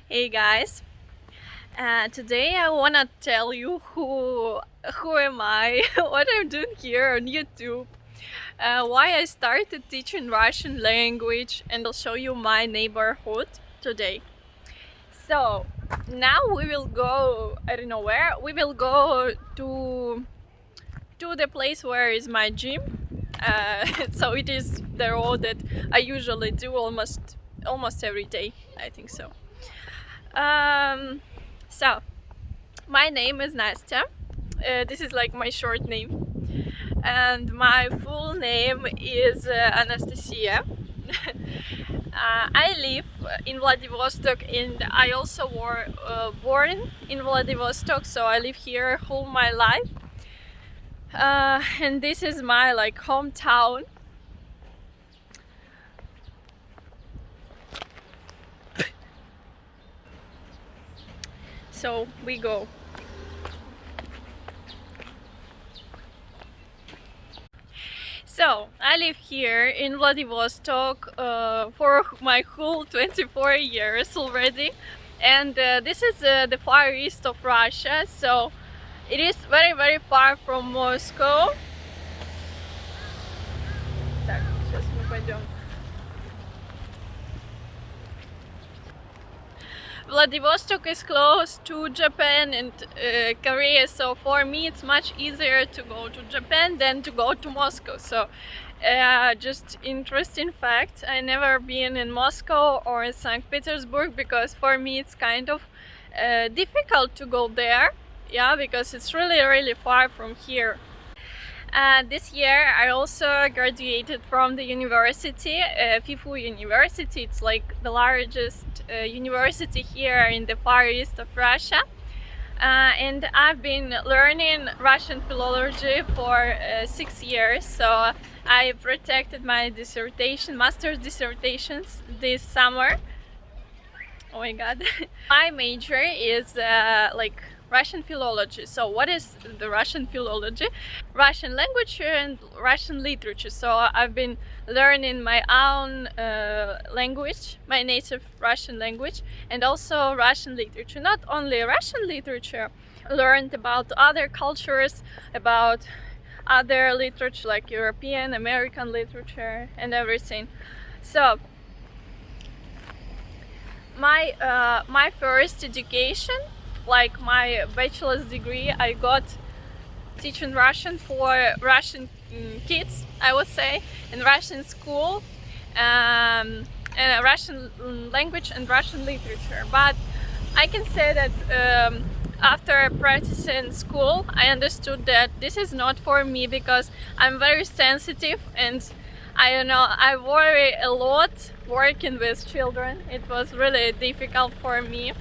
Hey guys, today I wanna tell you who am I, what I'm doing here on YouTube, why I started teaching Russian language, and I'll show you my neighborhood today. So now we will go. I don't know where. We will go to the place where is my gym. So it is the road that I usually do almost every day. I think so. Um, so my name is Nastya. This is like my short name, and my full name is Anastasia. I live in Vladivostok, and I also born in Vladivostok, so I live here all my life. And this is my hometown. So we go. So I live here in Vladivostok for my whole 24 years already, and this is the far east of Russia, so it is very far from Moscow. Так, сейчас мы пойдем. Vladivostok is close to Japan and Korea, so for me it's much easier to go to Japan than to go to Moscow. So just interesting fact, I never been in Moscow or St. Petersburg because for me it's kind of difficult to go there, yeah, because it's really far from here. This year I also graduated from the university, FIFU University. It's like the largest university here in the far east of Russia. And I've been learning Russian philology for 6 years. So I protected my dissertation, master's dissertations this summer. Oh my god. My major is Russian philology. So what is the Russian philology? Russian language and Russian literature. So I've been learning my own language, my native Russian language, and also Russian literature. Not only Russian literature, learned about other cultures, about other literature like European, American literature and everything. So my first education, like my bachelor's degree, I got teaching Russian for Russian kids, I would say, in Russian school, and Russian language and Russian literature. But I can say that after practicing school, I understood that this is not for me because I'm very sensitive and I don't know, I worry a lot working with children. It was really difficult for me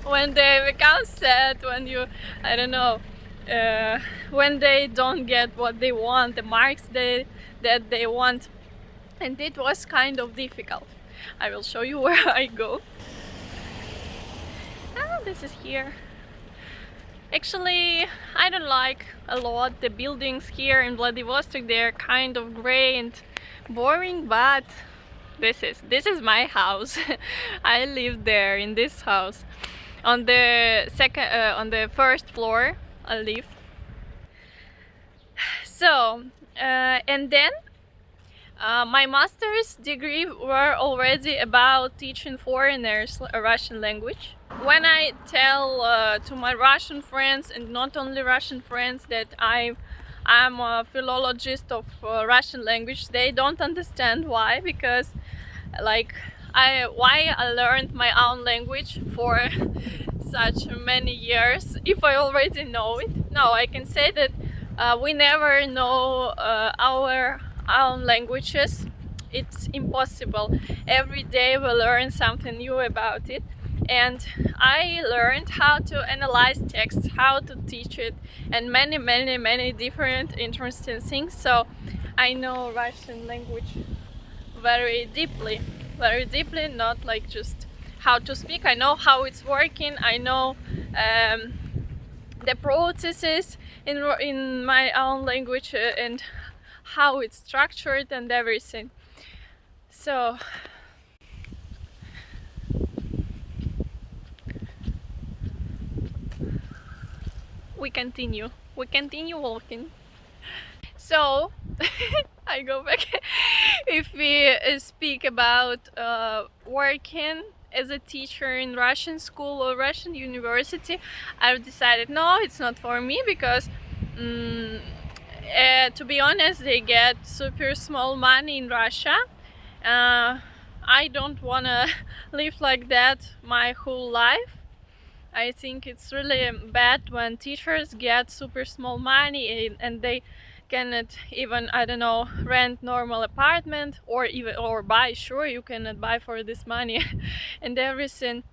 when they become sad, when you, I don't know, when they don't get what they want, the marks that they want, and it was kind of difficult. I will show you where I go. This is here. Actually, I don't like a lot the buildings here in Vladivostok. They're kind of gray and boring, but this is my house. I live there in this house. On the first floor, I live. So, and then my master's degree were already about teaching foreigners a Russian language. When I tell to my Russian friends, and not only Russian friends, that I'm a philologist of Russian language, they don't understand why, because why I learned my own language for such many years if I already know it. No, I can say that we never know our own languages. It's impossible. Every day we learn something new about it, and I learned how to analyze text, how to teach it, and many different interesting things. So I know Russian language very deeply, not like just how to speak. I know how it's working. I know the processes in my own language and how it's structured and everything. So we continue walking. So I go back. If we speak about working as a teacher in Russian school or Russian university, I've decided no, it's not for me, because to be honest, they get super small money in Russia. I don't wanna live like that my whole life. I think it's really bad when teachers get super small money and they cannot even, I don't know, rent normal apartment or buy. Sure, you cannot buy for this money and everything.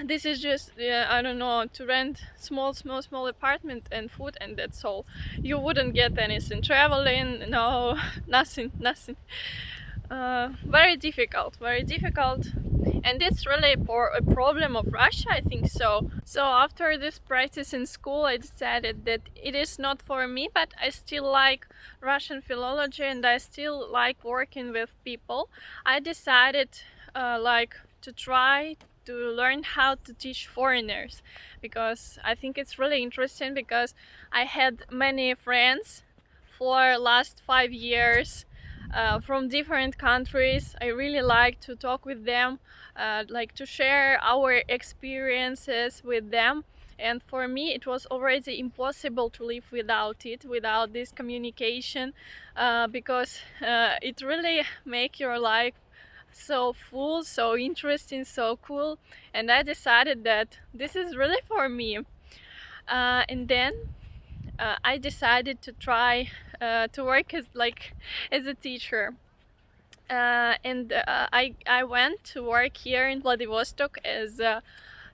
This is just I don't know, to rent small apartment and food, and that's all. You wouldn't get anything. Traveling, no, nothing. Very difficult, and it's really a problem of Russia, I think so. So after this practice in school, I decided that it is not for me, but I still like Russian philology and I still like working with people. I decided to try to learn how to teach foreigners, because I think it's really interesting, because I had many friends for last 5 years from different countries. I really like to talk with them, like to share our experiences with them. And for me, it was already impossible to live without this communication, because it really make your life so full, so interesting, so cool. And I decided that this is really for me. And then I decided to try to work as a teacher. And I went to work here in Vladivostok as a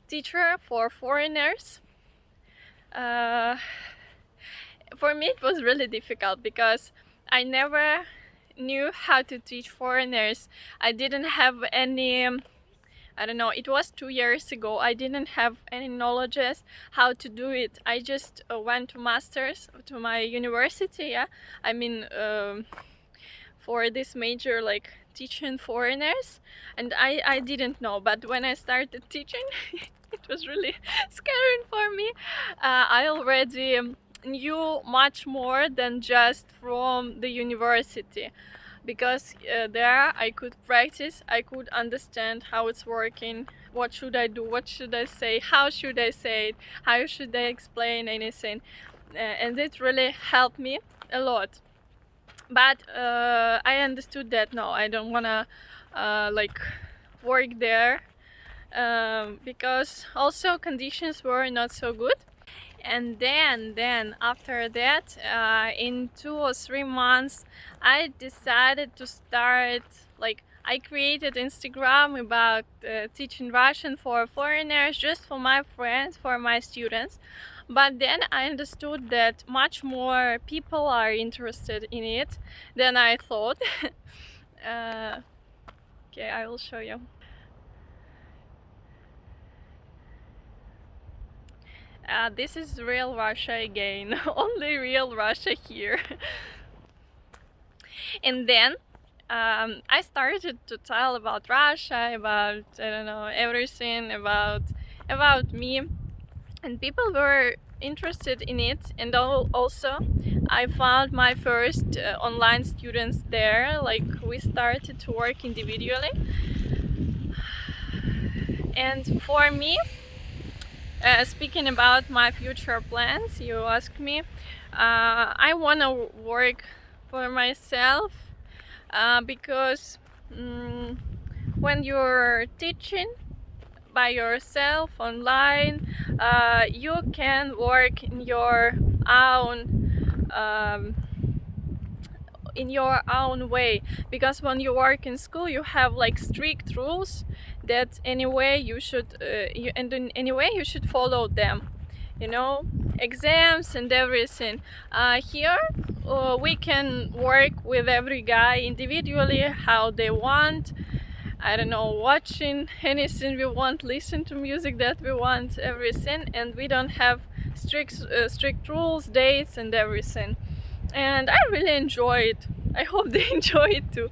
teacher for foreigners. For me, it was really difficult because I never knew how to teach foreigners. I didn't have any, I don't know, it was 2 years ago. I didn't have any knowledge how to do it. I just went to masters to my university, yeah. I mean, for this major, like teaching foreigners, and I didn't know. But when I started teaching, it was really scary for me. I already knew much more than just from the university, because there I could practice, I could understand how it's working, what should I do, what should I say, how should I say it, how should I explain anything, and it really helped me a lot. But I understood that no, I don't wanna work there, because also conditions were not so good. And then after that, in 2 or 3 months, I decided to start, I created Instagram about teaching Russian for foreigners, just for my friends, for my students. But then I understood that much more people are interested in it than I thought. Okay, I will show you. This is real Russia again, only real Russia here. And then I started to tell about Russia, about, I don't know, everything about me, and people were interested in it. And also I found my first online students there. Like, we started to work individually. And for me, speaking about my future plans, you asked me, I want to work for myself, because when you're teaching by yourself online, you can work in your own way, because when you work in school you have like strict rules that anyway you should anyway you should follow them, you know, exams and everything. Here we can work with every guy individually, how they want, I don't know, watching anything we want, listen to music that we want, everything, and we don't have strict rules, dates and everything. And I really enjoy it. I hope they enjoy it too.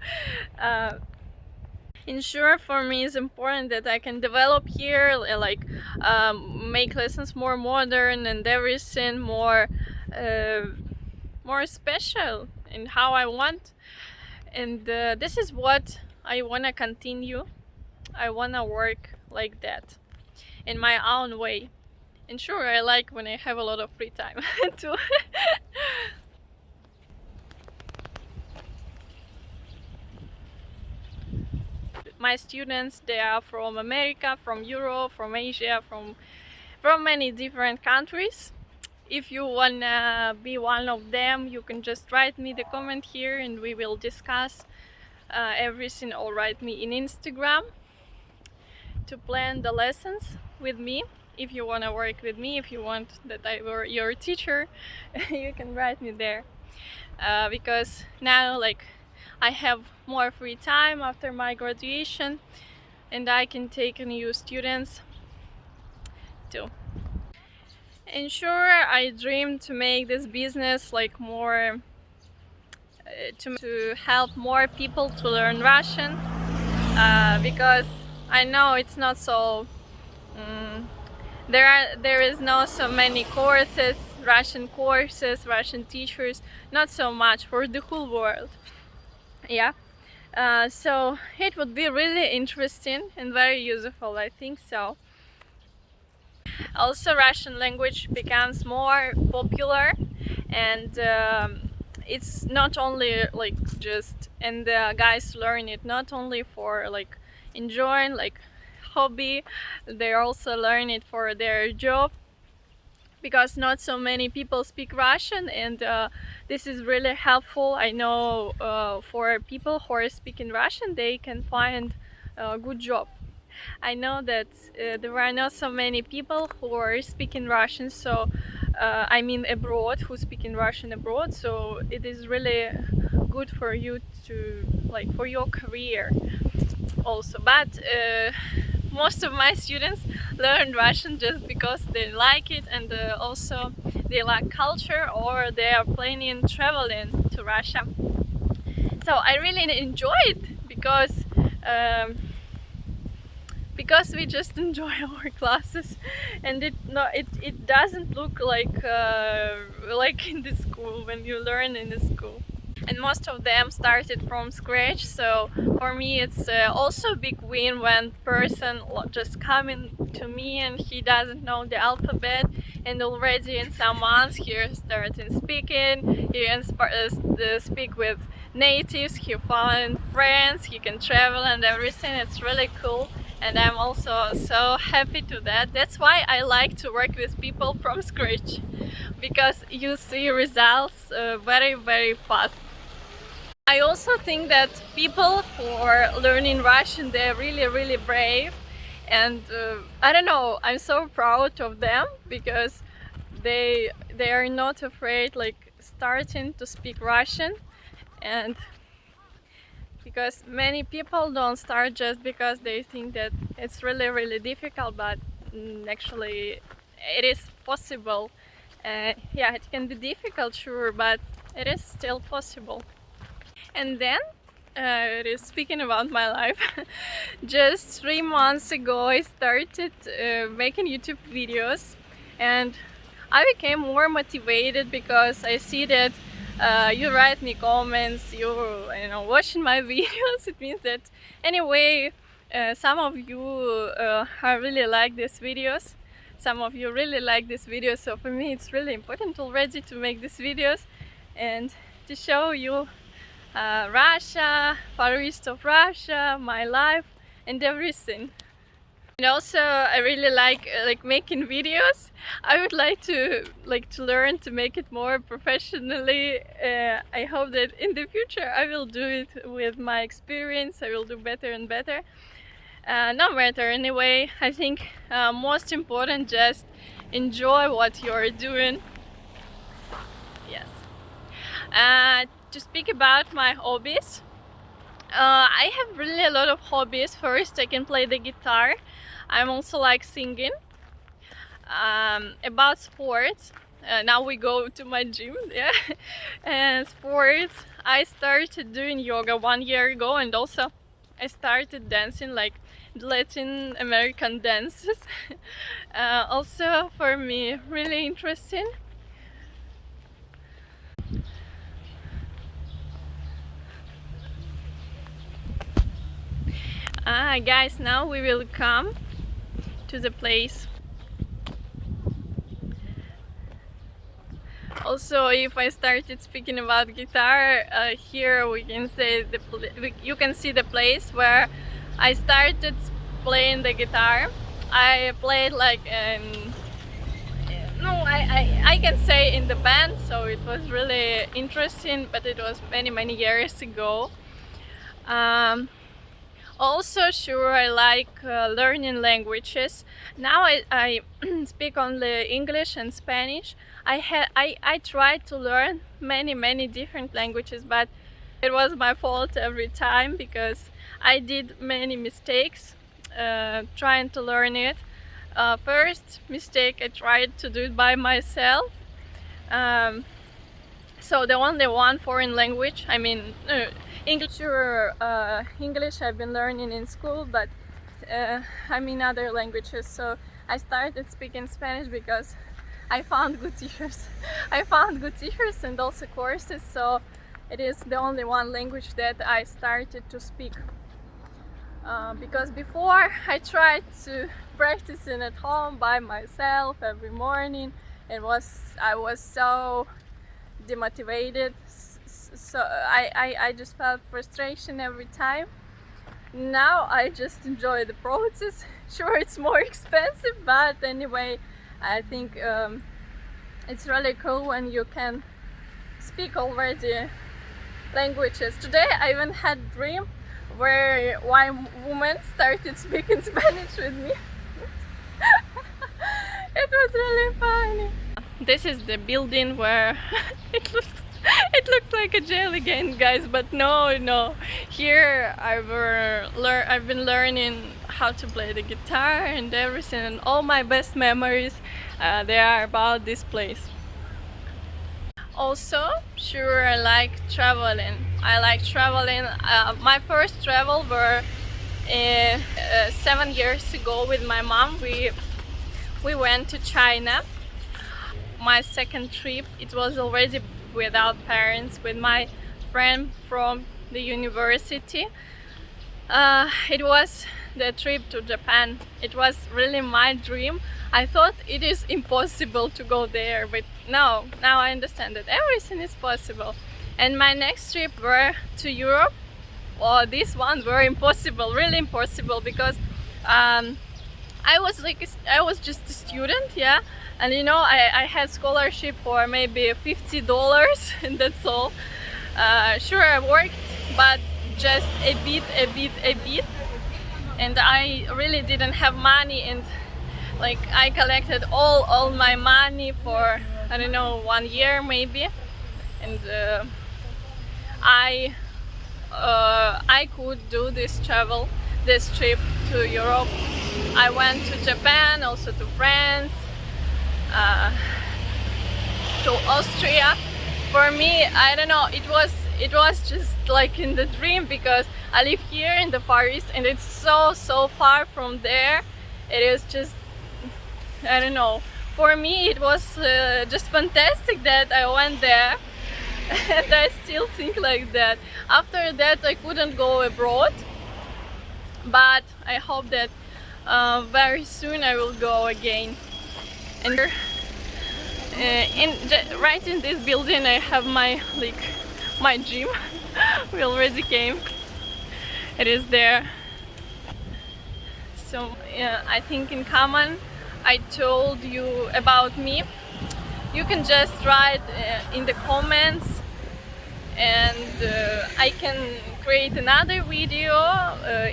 And sure, for me it's important that I can develop here, like make lessons more modern and everything more special in how I want. And this is what I want to continue. I want to work like that in my own way. And sure, I like when I have a lot of free time too. My students, they are from America, from Europe, from Asia, from many different countries. If you wanna be one of them, you can just write me the comment here and we will discuss everything, or write me in Instagram to plan the lessons with me. If you want to work with me, if you want that I were your teacher, you can write me there. Because now, like, I have more free time after my graduation and I can take new students too. And sure, I dream to make this business like more to help more people to learn Russian, because I know it's not so there is not so many courses, Russian teachers, not so much for the whole world. Yeah. So it would be really interesting and very useful, I think so. Also, Russian language becomes more popular, and it's not only like just, and the guys learn it not only for like enjoying, like hobby, they also learn it for their job, because not so many people speak Russian, and this is really helpful. I know for people who are speaking Russian, they can find a good job. I know that there are not so many people who are speaking Russian, so I mean abroad, who speak in Russian abroad, so it is really good for you to, like, for your career also. But most of my students learn Russian just because they like it, and also they like culture, or they are planning traveling to Russia. So I really enjoy it because we just enjoy our classes, and it doesn't look like in the school, when you learn in the school. And most of them started from scratch, so for me it's also a big win when person just coming to me and he doesn't know the alphabet, and already in some months he started speaking, he can speak with natives, he found friends, he can travel and everything. It's really cool, and I'm also so happy to that. That's why I like to work with people from scratch, because you see results very, very fast. I also think that people who are learning Russian, they're really, really brave, and I don't know, I'm so proud of them, because they are not afraid, like, starting to speak Russian. And because many people don't start just because they think that it's really, really difficult, but actually it is possible. Yeah, it can be difficult, sure, but it is still possible. And then it is speaking about my life. Just 3 months ago I started making YouTube videos, and I became more motivated because I see that you write me comments, you know, watching my videos. It means that anyway some of you really like these videos. Some of you really like these videos, so for me it's really important already to make these videos and to show you Russia, Far East of Russia, my life and everything. And also I really like making videos. I would like to learn to make it more professionally. I hope that in the future I will do it with my experience. I will do better and better. No matter, anyway, I think most important, just enjoy what you're doing. Yes. To speak about my hobbies, I have really a lot of hobbies. First, I can play the guitar. I'm also like singing. About sports, now we go to my gym, yeah. And sports, I started doing yoga 1 year ago, and also I started dancing like Latin American dances. Also for me really interesting. Guys, now we will come to the place. Also, if I started speaking about guitar, here we can say you can see the place where I started playing the guitar. I played like no, I can say in the band, so it was really interesting, but it was many years ago. Also, sure, I like learning languages. Now I speak only English and Spanish. I tried to learn many different languages, but it was my fault every time because I did many mistakes trying to learn it. First mistake, I tried to do it by myself. So the only one foreign language, I mean English. Sure, English I've been learning in school, but I mean other languages. So I started speaking Spanish because I found good teachers. I found good teachers and also courses. So it is the only one language that I started to speak. Because before I tried to practice it at home by myself every morning. I was so demotivated, so I just felt frustration every time. Now I just enjoy the process. Sure, it's more expensive, but anyway, I think it's really cool when you can speak already languages. Today I even had a dream where one woman started speaking Spanish with me. It was really funny. This is the building where it looks like a jail again, guys, but no. Here I've been learning how to play the guitar and everything, and all my best memories they are about this place. Also, sure, I like traveling. My first travel were 7 years ago with my mom. We went to China. My second trip, it was already without parents, with my friend from the university. It was the trip to Japan. It was really my dream. I thought it is impossible to go there, but no, now I understand that everything is possible. And my next trip were to Europe. Oh, this one were impossible, really impossible, because I was just a student, yeah, and you know I had scholarship for maybe $50 and that's all. Sure, I worked, but just a bit, and I really didn't have money, and like I collected all my money for, I don't know, 1 year maybe, and I could do this trip to Europe. I went to Japan, also to France, to Austria. For me, I don't know, it was just like in the dream, because I live here in the Far East and it's so far from there. It is just, I don't know, for me it was just fantastic that I went there. And I still think like that. After that I couldn't go abroad, but I hope that very soon I will go again. And right in this building I have my gym. We already came. It is there. So I think in common I told you about me. You can just write in the comments, and I can create another video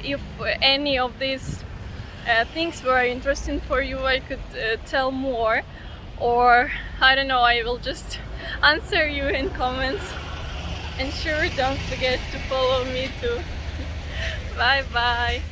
if any of these things were interesting for you. I could tell more, or I don't know, I will just answer you in comments. And sure, don't forget to follow me too. Bye bye.